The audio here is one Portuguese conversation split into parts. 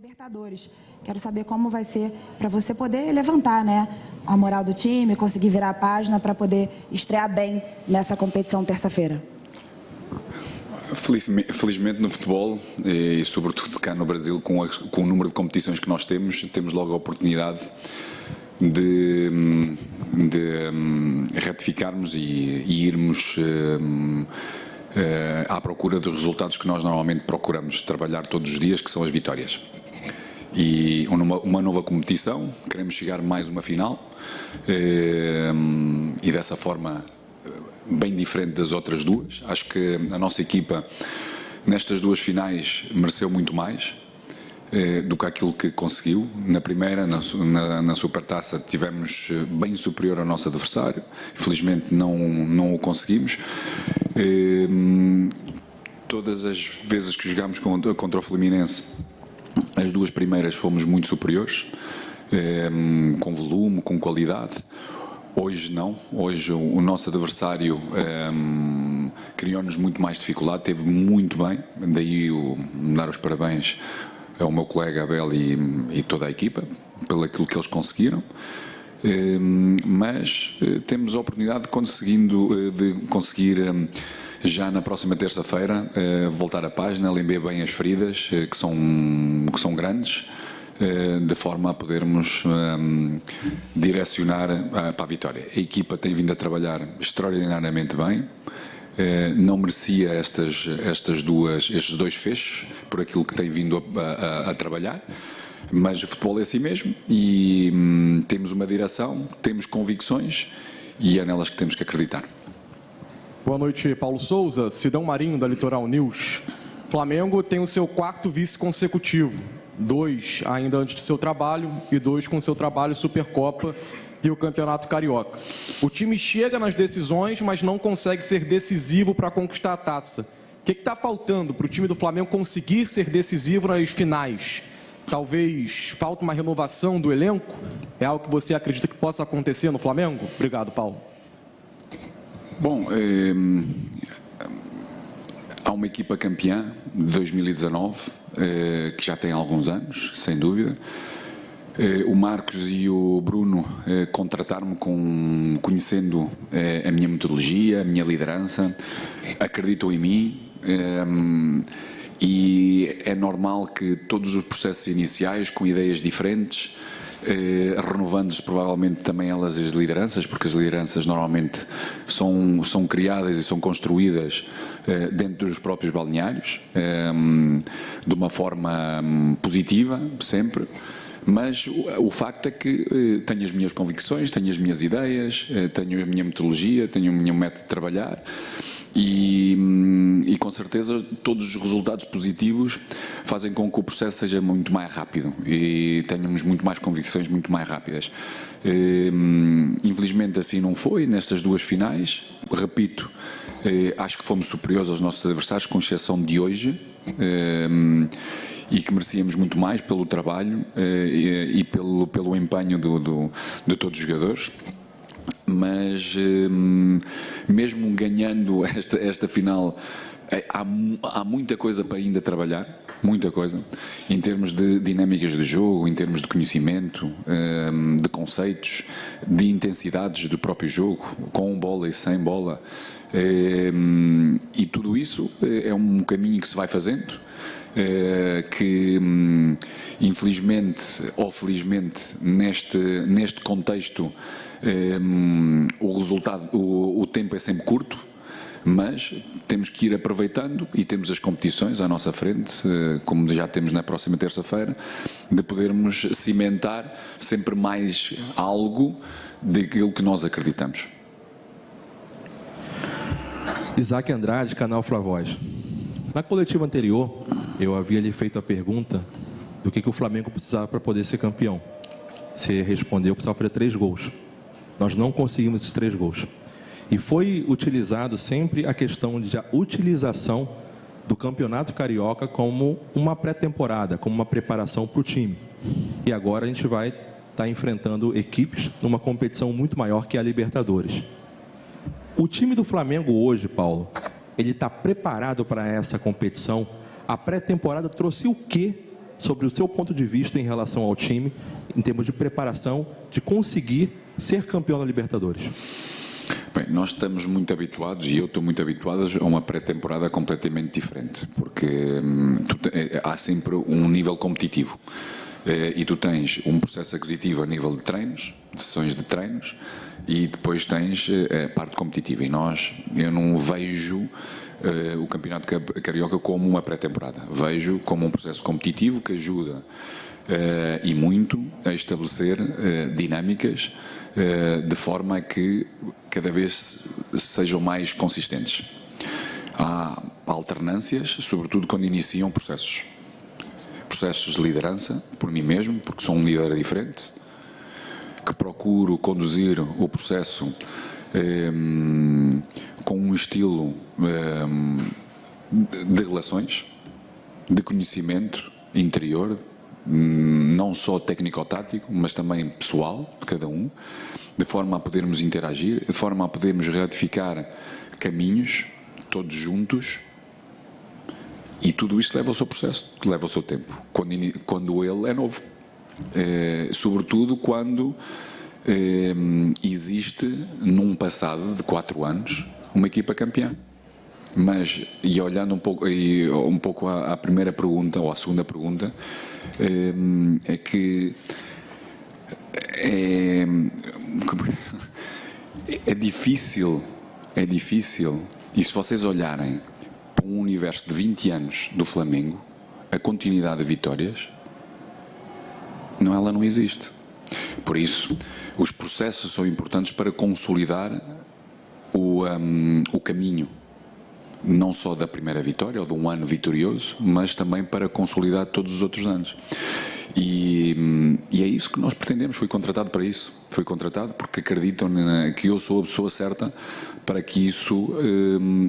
Libertadores. Quero saber como vai ser para você poder levantar, né, a moral do time, conseguir virar a página para poder estrear bem nessa competição terça-feira. Felizmente no futebol e sobretudo cá no Brasil, com o número de competições que nós temos logo a oportunidade de ratificarmos e irmos à procura dos resultados que nós normalmente procuramos trabalhar todos os dias, que são as vitórias. E uma nova competição, queremos chegar mais uma final e dessa forma bem diferente das outras duas. Acho que a nossa equipa nestas duas finais mereceu muito mais do que aquilo que conseguiu. Na primeira, na Supertaça, tivemos bem superior ao nosso adversário, infelizmente não o conseguimos. Todas as vezes que jogámos contra o Fluminense, as duas primeiras fomos muito superiores, com volume, com qualidade. Hoje não, hoje o nosso adversário criou-nos muito mais dificuldade, teve muito bem, daí dar os parabéns ao meu colega Abel e toda a equipa, pelo aquilo que eles conseguiram. Mas temos a oportunidade de conseguir já na próxima terça-feira voltar à página, lamber bem as feridas que são grandes, de forma a podermos direcionar para a vitória. A equipa tem vindo a trabalhar extraordinariamente bem, não merecia estes dois fechos por aquilo que tem vindo a trabalhar, mas o futebol é assim mesmo e temos uma direção, temos convicções e é nelas que temos que acreditar. Boa noite, Paulo Souza, Sidão Marinho da Litoral News. Flamengo tem o seu quarto vice consecutivo, 2 ainda antes do seu trabalho e 2 com o seu trabalho Supercopa e o Campeonato Carioca. O time chega nas decisões, mas não consegue ser decisivo para conquistar a taça. O que está faltando para o time do Flamengo conseguir ser decisivo nas finais? Talvez falta uma renovação do elenco? É algo que você acredita que possa acontecer no Flamengo? Obrigado, Paulo. Bom, há uma equipa campeã de 2019, que já tem alguns anos, sem dúvida. O Marcos e o Bruno contrataram-me conhecendo a minha metodologia, a minha liderança, acreditam em mim e é normal que todos os processos iniciais, com ideias diferentes, renovando-se provavelmente também elas as lideranças, porque as lideranças normalmente são criadas e são construídas dentro dos próprios balneários, de uma forma positiva, sempre. Mas o facto é que tenho as minhas convicções, tenho as minhas ideias, tenho a minha metodologia, tenho o meu método de trabalhar e com certeza todos os resultados positivos fazem com que o processo seja muito mais rápido e tenhamos muito mais convicções muito mais rápidas. Infelizmente assim não foi nestas duas finais, repito, acho que fomos superiores aos nossos adversários, com exceção de hoje, e que merecíamos muito mais pelo trabalho e pelo empenho de todos os jogadores. Mas mesmo ganhando esta final, há muita coisa para ainda trabalhar, muita coisa, em termos de dinâmicas de jogo, em termos de conhecimento, de conceitos, de intensidades do próprio jogo, com bola e sem bola. E tudo isso é um caminho que se vai fazendo, que infelizmente ou felizmente neste contexto o resultado, o tempo é sempre curto, mas temos que ir aproveitando e temos as competições à nossa frente, como já temos na próxima terça-feira, de podermos cimentar sempre mais algo daquilo que nós acreditamos. Isaac Andrade, canal Flavoz. Na coletiva anterior, eu havia lhe feito a pergunta do que o Flamengo precisava para poder ser campeão. Você respondeu que precisava fazer 3 gols. Nós não conseguimos esses 3 gols. E foi utilizado sempre a questão de a utilização do Campeonato Carioca como uma pré-temporada, como uma preparação para o time. E agora a gente vai estar enfrentando equipes numa competição muito maior que a Libertadores. O time do Flamengo hoje, Paulo, ele está preparado para essa competição? A pré-temporada trouxe o quê sobre o seu ponto de vista em relação ao time, em termos de preparação, de conseguir ser campeão da Libertadores. Bem, nós estamos muito habituados, e eu estou muito habituado a uma pré-temporada completamente diferente, porque há sempre um nível competitivo. E tu tens um processo aquisitivo a nível de treinos, de sessões de treinos, e depois tens a parte competitiva. E eu não vejo o Campeonato Carioca como uma pré-temporada. Vejo como um processo competitivo que ajuda e muito a estabelecer dinâmicas de forma a que cada vez sejam mais consistentes. Há alternâncias, sobretudo quando iniciam processos de liderança, por mim mesmo, porque sou um líder diferente, que procuro conduzir o processo com um estilo de relações, de conhecimento interior, não só técnico-tático, mas também pessoal, de cada um, de forma a podermos interagir, de forma a podermos ratificar caminhos, todos juntos. E tudo isto leva ao seu processo, leva ao seu tempo, quando ele é novo. Sobretudo quando existe, num passado de 4 anos, uma equipa campeã. Mas, e olhando um pouco à primeira pergunta, ou à segunda pergunta, é que é difícil, e se vocês olharem para um universo de 20 anos do Flamengo, a continuidade de vitórias, ela não existe. Por isso, os processos são importantes para consolidar o caminho, não só da primeira vitória ou de um ano vitorioso, mas também para consolidar todos os outros anos. E é isso que nós pretendemos. Fui contratado para isso. Fui contratado porque acreditam que eu sou a pessoa certa para que isso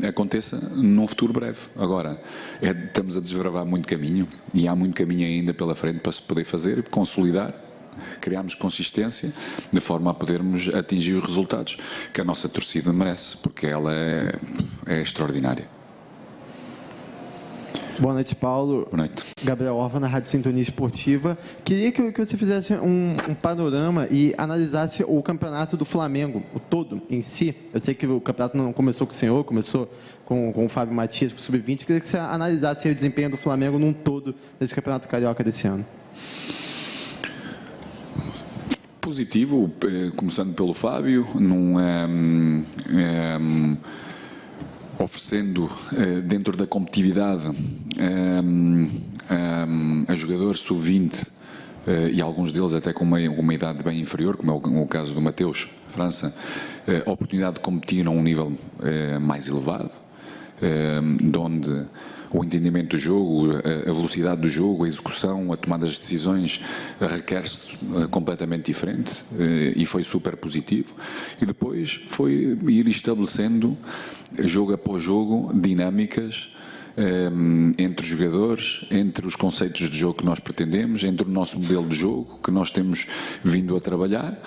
aconteça num futuro breve. Agora, estamos a desbravar muito caminho, e há muito caminho ainda pela frente para se poder fazer, consolidar, criarmos consistência, de forma a podermos atingir os resultados que a nossa torcida merece, porque ela é extraordinária. Boa noite, Paulo. Boa noite. Gabriel Orva, na Rádio Sintonia Esportiva. Queria que você fizesse um panorama e analisasse o campeonato do Flamengo, o todo em si. Eu sei que o campeonato não começou com o senhor, começou com o Fábio Matias, com o Sub-20. Queria que você analisasse o desempenho do Flamengo num todo nesse campeonato carioca desse ano. Positivo, começando pelo Fábio, oferecendo dentro da competitividade a jogadores sub-20 e alguns deles até com uma idade bem inferior, como é o caso do Mateus França, a oportunidade de competir a um nível mais elevado, de onde o entendimento do jogo, a velocidade do jogo, a execução, a tomada das decisões requer-se completamente diferente, e foi super positivo. E depois foi ir estabelecendo, jogo após jogo, dinâmicas entre os jogadores, entre os conceitos de jogo que nós pretendemos, entre o nosso modelo de jogo que nós temos vindo a trabalhar,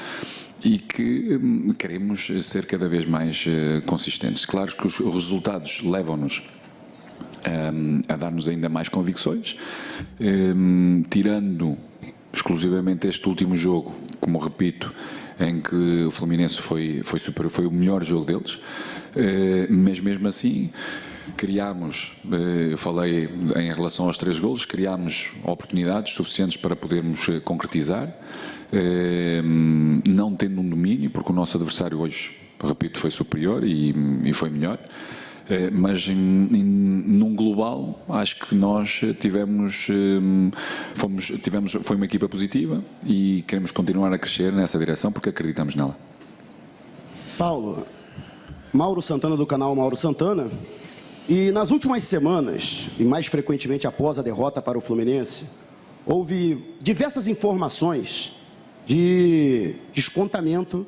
e que queremos ser cada vez mais consistentes. Claro que os resultados levam-nos a dar-nos ainda mais convicções, tirando exclusivamente este último jogo, como repito, em que o Fluminense foi o melhor jogo deles, mas mesmo assim criámos, eu falei em relação aos 3 golos, criámos oportunidades suficientes para podermos concretizar, não tendo um domínio, porque o nosso adversário hoje, repito, foi superior e foi melhor. Mas num global acho que nós foi uma equipa positiva e queremos continuar a crescer nessa direção porque acreditamos nela. Paulo, Mauro Santana do canal Mauro Santana. E nas últimas semanas, e mais frequentemente após a derrota para o Fluminense, houve diversas informações de descontentamento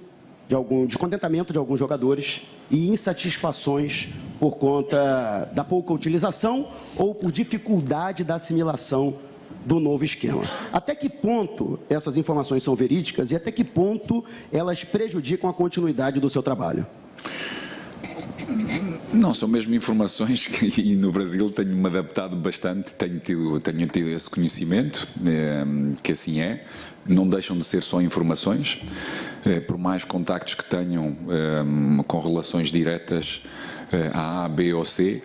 de alguns jogadores e insatisfações por conta da pouca utilização ou por dificuldade da assimilação do novo esquema. Até que ponto essas informações são verídicas e até que ponto elas prejudicam a continuidade do seu trabalho? Não, são mesmo informações que e no Brasil tenho-me adaptado bastante, tenho tido esse conhecimento, que assim é. Não deixam de ser só informações, por mais contactos que tenham com relações diretas a A, B ou C,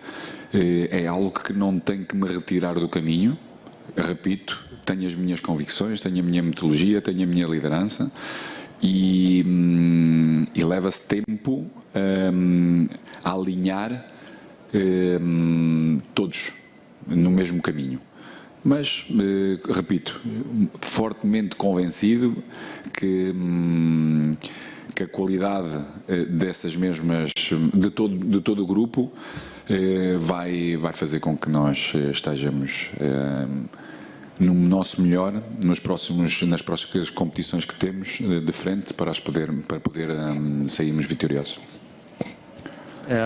é algo que não tem que me retirar do caminho. Repito, tenho as minhas convicções, tenho a minha metodologia, tenho a minha liderança e leva-se tempo a alinhar todos no mesmo caminho. Mas, repito, fortemente convencido que a qualidade dessas mesmas, de todo o grupo, vai fazer com que nós estejamos no nosso melhor nas próximas competições que temos de frente para poder sairmos vitoriosos.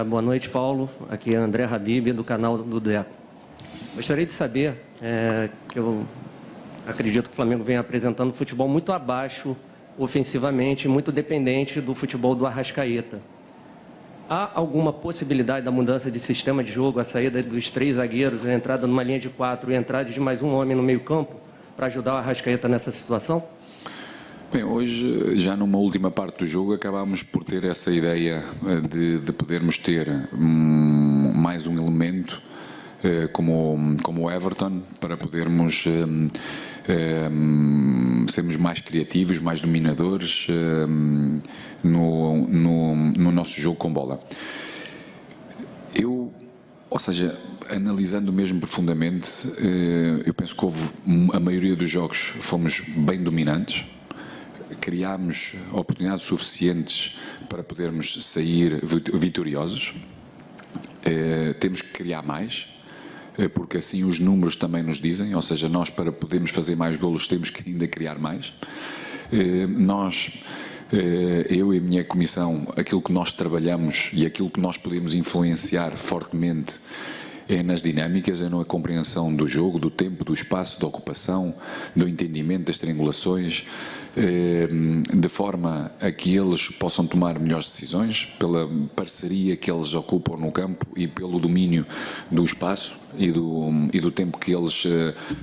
Boa noite, Paulo. Aqui é André Habib, do canal do DECO. Gostaria de saber, que eu acredito que o Flamengo vem apresentando futebol muito abaixo ofensivamente, muito dependente do futebol do Arrascaeta. Há alguma possibilidade da mudança de sistema de jogo, a saída dos 3 zagueiros, a entrada numa linha de 4 e a entrada de mais um homem no meio-campo para ajudar o Arrascaeta nessa situação? Bem, hoje, já numa última parte do jogo, acabámos por ter essa ideia de podermos ter mais um elemento como o Everton, para podermos sermos mais criativos, mais dominadores no nosso jogo com bola. Ou seja, analisando mesmo profundamente, eu penso que a maioria dos jogos fomos bem dominantes, criámos oportunidades suficientes para podermos sair vitoriosos. Temos que criar mais, porque assim os números também nos dizem, ou seja, nós para podermos fazer mais golos temos que ainda criar mais. Eu e a minha comissão, aquilo que nós trabalhamos e aquilo que nós podemos influenciar fortemente é nas dinâmicas, é na compreensão do jogo, do tempo, do espaço, da ocupação, do entendimento das triangulações, de forma a que eles possam tomar melhores decisões, pela parceria que eles ocupam no campo e pelo domínio do espaço e do tempo que eles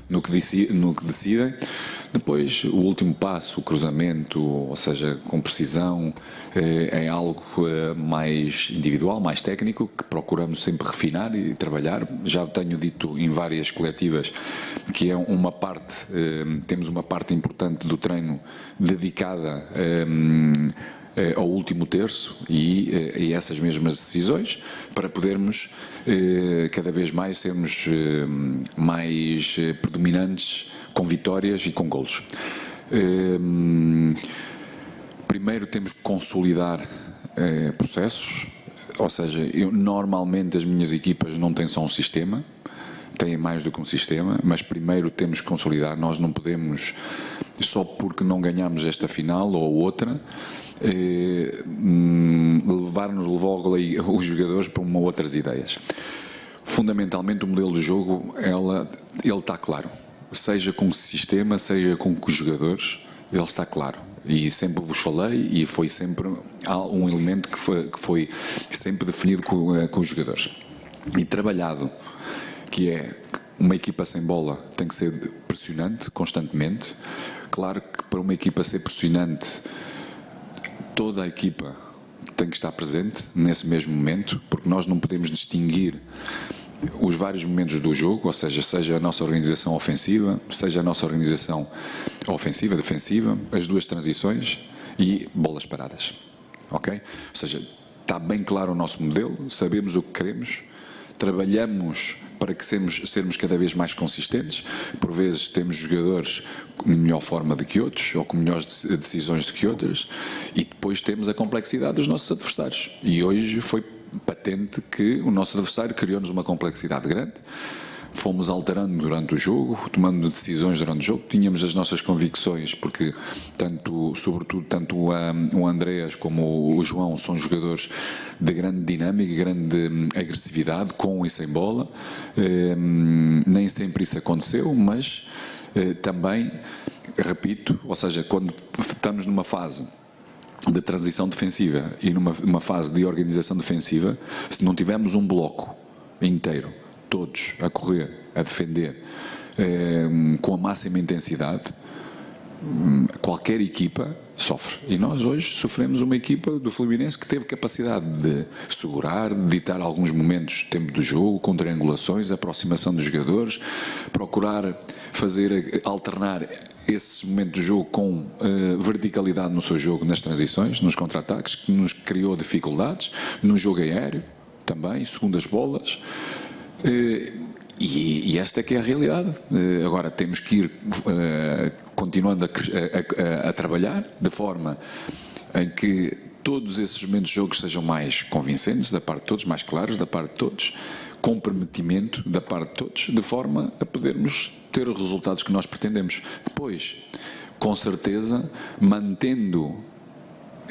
no que decidem. Depois, o último passo, o cruzamento, ou seja, com precisão, é algo mais individual, mais técnico, que procuramos sempre refinar e trabalhar. Já tenho dito em várias coletivas que é uma parte, temos uma parte importante do treino dedicada ao último terço e essas mesmas decisões, para podermos cada vez mais sermos mais predominantes com vitórias e com golos. Primeiro temos que consolidar processos, ou seja, normalmente as minhas equipas não têm só um sistema, têm mais do que um sistema, mas primeiro temos que consolidar. Nós não podemos, só porque não ganhamos esta final ou outra, levar-nos logo os jogadores para outras ideias. Fundamentalmente o modelo de jogo, ele está claro. Seja com o sistema, seja com os jogadores, ele está claro. E sempre vos falei, e foi sempre um elemento que foi sempre definido com os jogadores. E trabalhado, que é uma equipa sem bola tem que ser pressionante constantemente. Claro que para uma equipa ser pressionante, toda a equipa tem que estar presente nesse mesmo momento, porque nós não podemos distinguir os vários momentos do jogo, ou seja a nossa organização ofensiva, seja a nossa organização ofensiva, defensiva, as duas transições e bolas paradas. Ok? Ou seja, está bem claro o nosso modelo, sabemos o que queremos, trabalhamos para que sermos cada vez mais consistentes. Por vezes temos jogadores com melhor forma do que outros, ou com melhores decisões do que outras, e depois temos a complexidade dos nossos adversários. E hoje foi patente que o nosso adversário criou-nos uma complexidade grande. Fomos alterando durante o jogo, tomando decisões durante o jogo, tínhamos as nossas convicções, porque sobretudo tanto o Andreas como o João são jogadores de grande dinâmica, grande agressividade, com e sem bola. Nem sempre isso aconteceu, mas também, repito, ou seja, quando estamos numa fase de transição defensiva e numa fase de organização defensiva, se não tivermos um bloco inteiro, todos a correr, a defender, com a máxima intensidade, qualquer equipa sofre. E nós hoje sofremos uma equipa do Fluminense que teve capacidade de segurar, de ditar alguns momentos de tempo do jogo, com triangulações, aproximação dos jogadores, procurar alternar esse momento do jogo com verticalidade no seu jogo, nas transições, nos contra-ataques, que nos criou dificuldades, no jogo aéreo também, segundas bolas. E esta é que é a realidade. Agora temos que ir continuando a trabalhar de forma em que todos esses momentos de jogo sejam mais convincentes da parte de todos, mais claros da parte de todos, comprometimento da parte de todos, de forma a podermos ter os resultados que nós pretendemos. Depois, com certeza, mantendo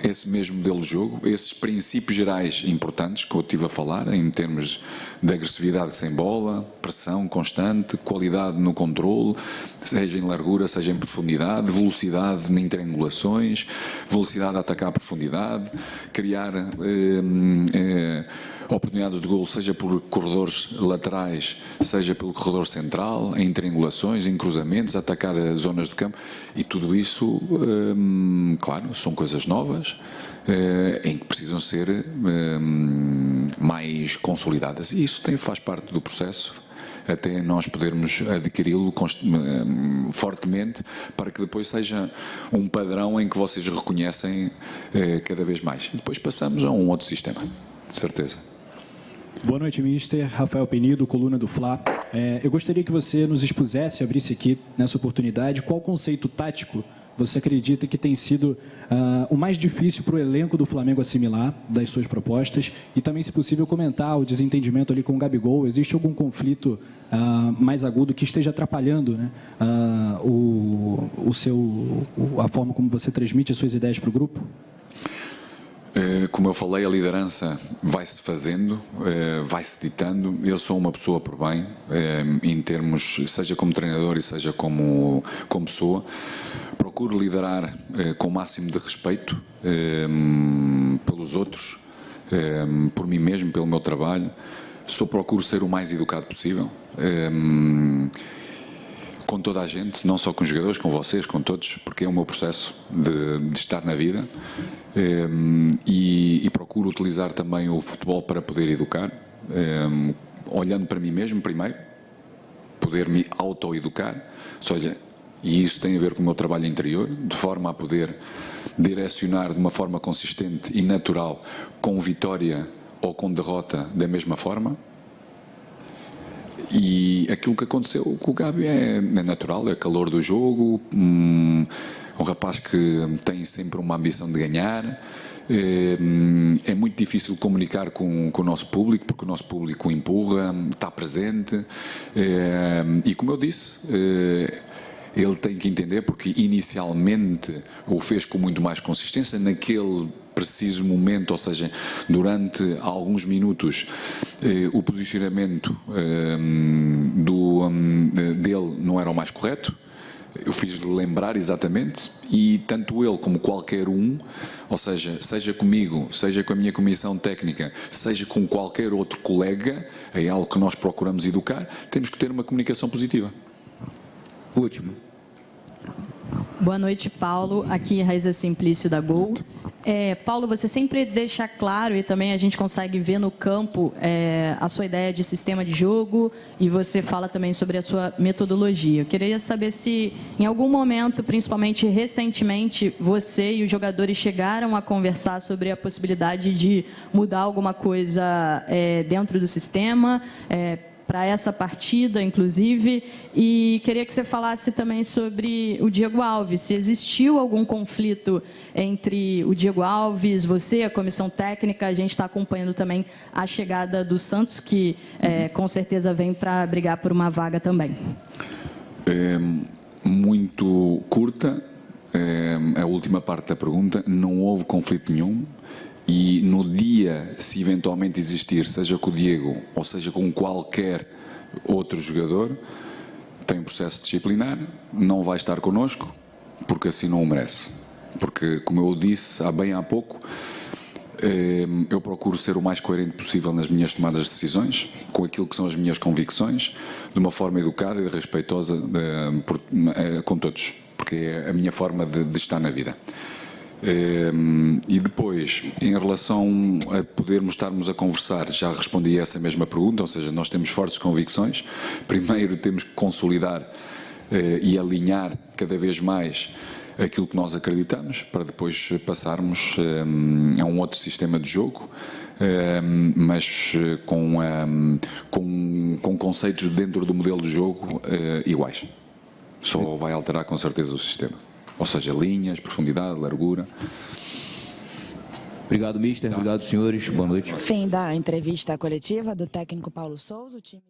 esse mesmo modelo de jogo, esses princípios gerais importantes que eu estive a falar, em termos de agressividade sem bola, pressão constante, qualidade no controle, seja em largura, seja em profundidade, velocidade em triangulações, velocidade a atacar a profundidade, criar oportunidades de golo, seja por corredores laterais, seja pelo corredor central, em triangulações, em cruzamentos, atacar as zonas de campo, e tudo isso, claro, são coisas novas, em que precisam ser mais consolidadas, e isso faz parte do processo, até nós podermos adquiri-lo fortemente, para que depois seja um padrão em que vocês reconhecem cada vez mais. E depois passamos a um outro sistema, de certeza. Boa noite, mister. Rafael Penido, coluna do Fla. Eu gostaria que você nos expusesse, abrisse aqui nessa oportunidade, qual conceito tático você acredita que tem sido o mais difícil para o elenco do Flamengo assimilar das suas propostas, e também, se possível, comentar o desentendimento ali com o Gabigol. Existe algum conflito mais agudo que esteja atrapalhando, né, a forma como você transmite as suas ideias para o grupo? Como eu falei, a liderança vai-se fazendo, vai-se ditando. Eu sou uma pessoa por bem, em termos, seja como treinador e seja como pessoa. Procuro liderar com o máximo de respeito pelos outros, por mim mesmo, pelo meu trabalho. Procuro ser o mais educado possível, com toda a gente, não só com os jogadores, com vocês, com todos, porque é o meu processo de estar na vida, e procuro utilizar também o futebol para poder educar, olhando para mim mesmo primeiro, poder me autoeducar, e isso tem a ver com o meu trabalho interior, de forma a poder direcionar de uma forma consistente e natural, com vitória ou com derrota da mesma forma. E aquilo que aconteceu com o Gabi é natural, é calor do jogo, um rapaz que tem sempre uma ambição de ganhar. É muito difícil comunicar com o nosso público, porque o nosso público empurra, está presente, e como eu disse, ele tem que entender, porque inicialmente o fez com muito mais consistência, naquele preciso momento, ou seja, durante alguns minutos, o posicionamento dele não era o mais correto. Eu fiz-lhe lembrar exatamente, e tanto ele como qualquer um, ou seja comigo, seja com a minha comissão técnica, seja com qualquer outro colega, é algo que nós procuramos educar, temos que ter uma comunicação positiva. Último. Boa noite, Paulo. Aqui, Raíza Simplício, da Gol. Paulo, você sempre deixa claro, e também a gente consegue ver no campo, a sua ideia de sistema de jogo, e você fala também sobre a sua metodologia. Eu queria saber se, em algum momento, principalmente recentemente, você e os jogadores chegaram a conversar sobre a possibilidade de mudar alguma coisa dentro do sistema, para essa partida, inclusive, e queria que você falasse também sobre o Diego Alves, se existiu algum conflito entre o Diego Alves, você, a comissão técnica. A gente está acompanhando também a chegada do Santos, que com certeza vem para brigar por uma vaga também. Muito curta, a última parte da pergunta, não houve conflito nenhum. E no dia, se eventualmente existir, seja com o Diego ou seja com qualquer outro jogador, tem um processo disciplinar, não vai estar connosco, porque assim não o merece. porque, como eu disse há pouco, eu procuro ser o mais coerente possível nas minhas tomadas de decisões, com aquilo que são as minhas convicções, de uma forma educada e respeitosa com todos, porque é a minha forma de estar na vida. E depois, em relação a podermos estarmos a conversar, já respondi a essa mesma pergunta, ou seja, nós temos fortes convicções. Primeiro temos que consolidar e alinhar cada vez mais aquilo que nós acreditamos, para depois passarmos a um outro sistema de jogo, mas com conceitos dentro do modelo de jogo iguais. Só vai alterar com certeza o sistema. Ou seja, linhas, profundidade, largura. Obrigado, mister. Obrigado, senhores. Boa noite. Fim da entrevista coletiva do técnico Paulo Souza. O time